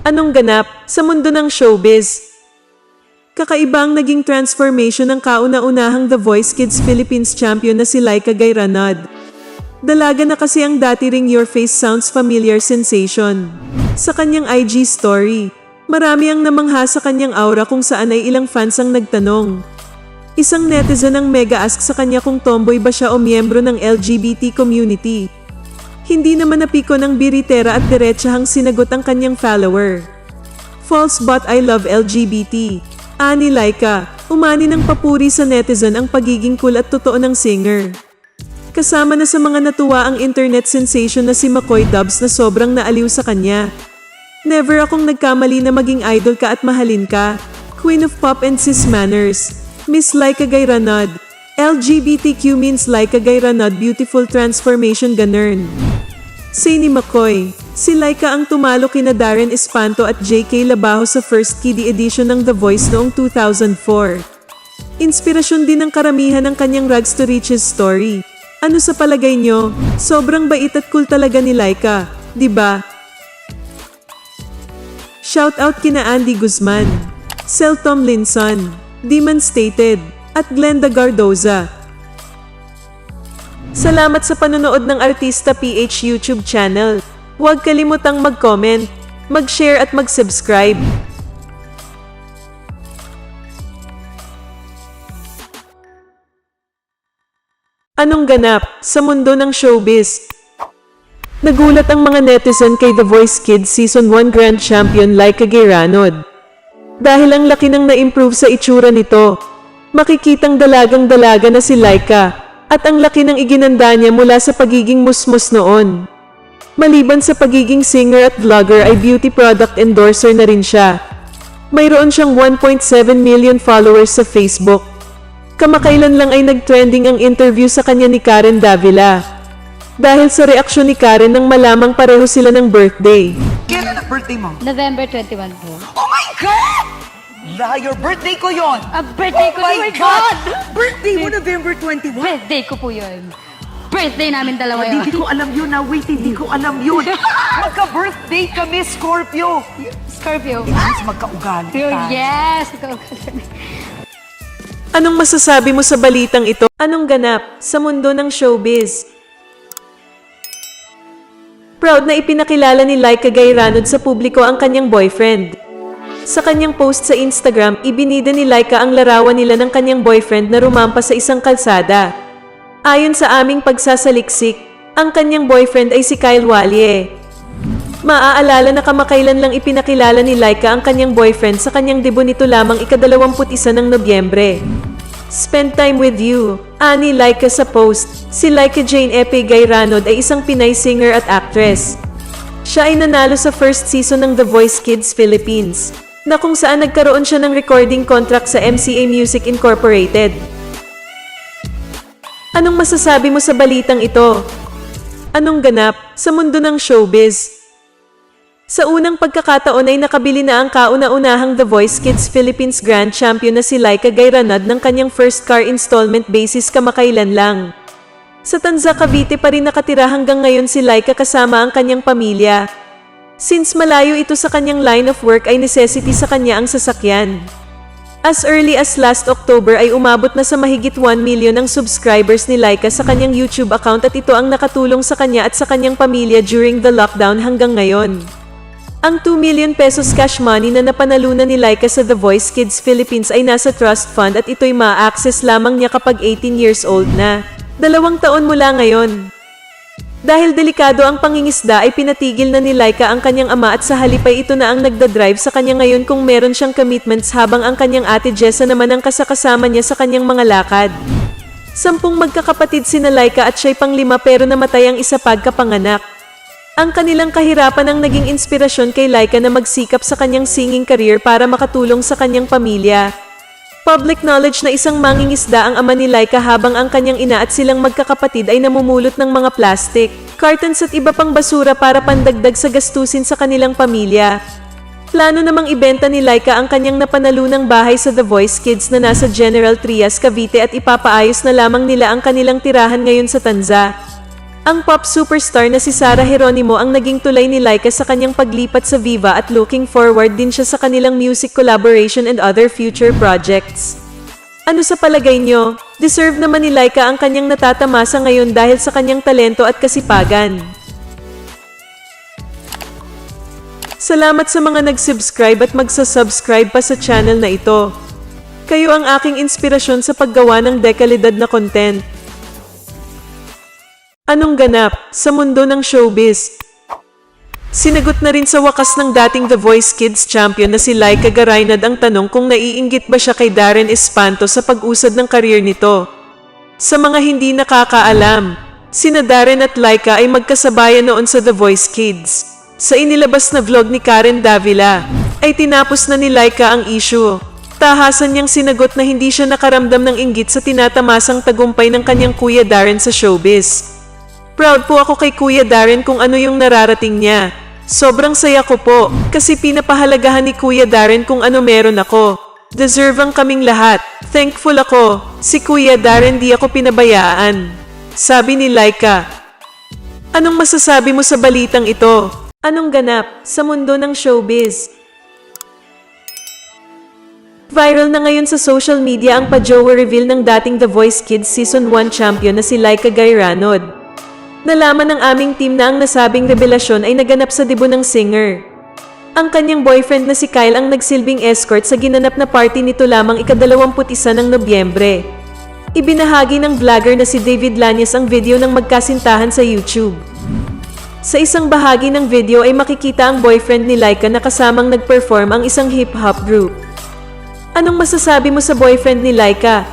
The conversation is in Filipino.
Anong ganap sa mundo ng showbiz? Kakaiba ang naging transformation ng kauna-unahang The Voice Kids Philippines champion na si Laika Gayranod. Dalaga na kasi ang dati ring Your Face Sounds Familiar sensation. Sa kanyang IG story, marami ang namangha sa kanyang aura kung saan ay ilang fans ang nagtanong. Isang netizen ang mega-ask sa kanya kung tomboy ba siya o miyembro ng LGBT community. Hindi naman napiko ng biritera at diretsahang sinagot ang kanyang follower. False but I love LGBT. Ani Laika, umani ng papuri sa netizen ang pagiging cool at totoo ng singer. Kasama na sa mga natuwa ang internet sensation na si McCoy Dubs na sobrang naaliw sa kanya. Never akong nagkamali na maging idol ka at mahalin ka. Queen of Pop and Cis Manners. Miss Laika Gayranod. LGBTQ means Laika Gayranod beautiful transformation ganern. Say ni McCoy, si Laika ang tumalo kina Darren Espanto at JK Labajo sa first kiddie edition ng The Voice noong 2004. Inspirasyon din ng karamihan ng kanyang rags to riches story. Ano sa palagay nyo? Sobrang bait at cool talaga ni Laika, di ba? Shoutout kina Andy Guzman, Sel Tomlinson, Demon Stated, at Glenda Gardoza. Salamat sa panonood ng Artista PH YouTube channel. Huwag kalimutang mag-comment, mag-share at mag-subscribe. Anong ganap sa mundo ng showbiz? Nagulat ang mga netizen kay The Voice Kids Season 1 Grand Champion Laika Gayranod. Dahil ang laki nang na-improve sa itsura nito, makikitang dalagang-dalaga na si Laika. At ang laki ng iginanda niya mula sa pagiging musmus noon. Maliban sa pagiging singer at vlogger ay beauty product endorser na rin siya. Mayroon siyang 1.7 million followers sa Facebook. Kamakailan lang ay nag-trending ang interview sa kanya ni Karen Davila. Dahil sa reaksyon ni Karen nang malamang pareho sila ng birthday. Kailan ang birthday mo? November 21 po. Oh my God! Liar, birthday ko yon! Birthday ko, Oh my God! God! Birthday mo November 21? Birthday ko po yun. Birthday namin dalawa yun. Hindi ko alam yun na. Wait, hindi ko alam yun. Magka-birthday kami, Scorpio. Scorpio. Mas magkaugali ka. Yes! Anong masasabi mo sa balitang ito? Anong ganap sa mundo ng showbiz? Proud na ipinakilala ni Laika Gayranod sa publiko ang kanyang boyfriend. Sa kanyang post sa Instagram, ibinida ni Laika ang larawan nila ng kanyang boyfriend na rumampa sa isang kalsada. Ayon sa aming pagsasaliksik, ang kanyang boyfriend ay si Kyle Wallie. Maaalala na kamakailan lang ipinakilala ni Laika ang kanyang boyfriend sa kanyang debut nito lamang ika-21 ng Nobyembre. Spend time with you, ani Laika sa post. Si Laika Jane Epe Gayranod ay isang Pinay singer at actress. Siya ay nanalo sa first season ng The Voice Kids Philippines, na kung saan nagkaroon siya ng recording contract sa MCA Music Incorporated. Anong masasabi mo sa balitang ito? Anong ganap sa mundo ng showbiz? Sa unang pagkakataon ay nakabili na ang kauna-unahang The Voice Kids Philippines Grand Champion na si Laika Gayranod ng kanyang first car installment basis kamakailan lang. Sa Tanza, Cavite pa rin nakatira hanggang ngayon si Laika kasama ang kanyang pamilya. Since malayo ito sa kanyang line of work ay necessity sa kanya ang sasakyan. As early as last October ay umabot na sa mahigit 1 million ang subscribers ni Laika sa kanyang YouTube account at ito ang nakatulong sa kanya at sa kanyang pamilya during the lockdown hanggang ngayon. Ang 2 million pesos cash money na napanalunan ni Laika sa The Voice Kids Philippines ay nasa trust fund at ito'y ma-access lamang niya kapag 18 years old na. 2 taon mula ngayon. Dahil delikado ang pangingisda ay pinatigil na ni Laika ang kanyang ama at sa halip ay ito na ang nagdadrive sa kanya ngayon kung meron siyang commitments habang ang kanyang ate Jessa naman ang kasakasama niya sa kanyang mga lakad. 10 magkakapatid sina Laika at siya'y pang-5 pero namatay ang isa pagkapanganak. Ang kanilang kahirapan ang naging inspirasyon kay Laika na magsikap sa kanyang singing career para makatulong sa kanyang pamilya. Public knowledge na isang mangingisda ang ama ni Laika habang ang kanyang ina at silang magkakapatid ay namumulot ng mga plastic, cartons at iba pang basura para pandagdag sa gastusin sa kanilang pamilya. Plano namang ibenta ni Laika ang kanyang napanalunang bahay sa The Voice Kids na nasa General Trias, Cavite at ipapaayos na lamang nila ang kanilang tirahan ngayon sa Tanza. Ang pop superstar na si Sarah Geronimo ang naging tulay ni Laika sa kanyang paglipat sa Viva at looking forward din siya sa kanilang music collaboration and other future projects. Ano sa palagay nyo? Deserve naman ni Laika ang kanyang natatamasa ngayon dahil sa kanyang talento at kasipagan. Salamat sa mga nag-subscribe at magsa-subscribe pa sa channel na ito. Kayo ang aking inspirasyon sa paggawa ng dekalidad na content. Anong ganap sa mundo ng showbiz? Sinagot na rin sa wakas ng dating The Voice Kids champion na si Laika Garaynad ang tanong kung naiinggit ba siya kay Darren Espanto sa pag-usad ng career nito. Sa mga hindi nakakaalam, sina Darren at Laika ay magkasabayan noon sa The Voice Kids. Sa inilabas na vlog ni Karen Davila, ay tinapos na ni Laika ang issue. Tahasan niyang sinagot na hindi siya nakaramdam ng inggit sa tinatamasang tagumpay ng kanyang kuya Darren sa showbiz. Proud po ako kay Kuya Darren kung ano yung nararating niya. Sobrang saya ko po, kasi pinapahalagahan ni Kuya Darren kung ano meron ako. Deserve ang kaming lahat. Thankful ako. Si Kuya Darren di ako pinabayaan. Sabi ni Laika. Anong masasabi mo sa balitang ito? Anong ganap sa mundo ng showbiz? Viral na ngayon sa social media ang pa-jowa reveal ng dating The Voice Kids Season 1 champion na si Laika Gairanod. Nalaman ng aming team na ang nasabing revelasyon ay naganap sa debut ng singer. Ang kanyang boyfriend na si Kyle ang nagsilbing escort sa ginanap na party nito lamang ika-21 ng Nobyembre. Ibinahagi ng vlogger na si David Lanyas ang video ng magkasintahan sa YouTube. Sa isang bahagi ng video ay makikita ang boyfriend ni Laika na kasamang nag-perform ang isang hip-hop group. Anong masasabi mo sa boyfriend ni Laika?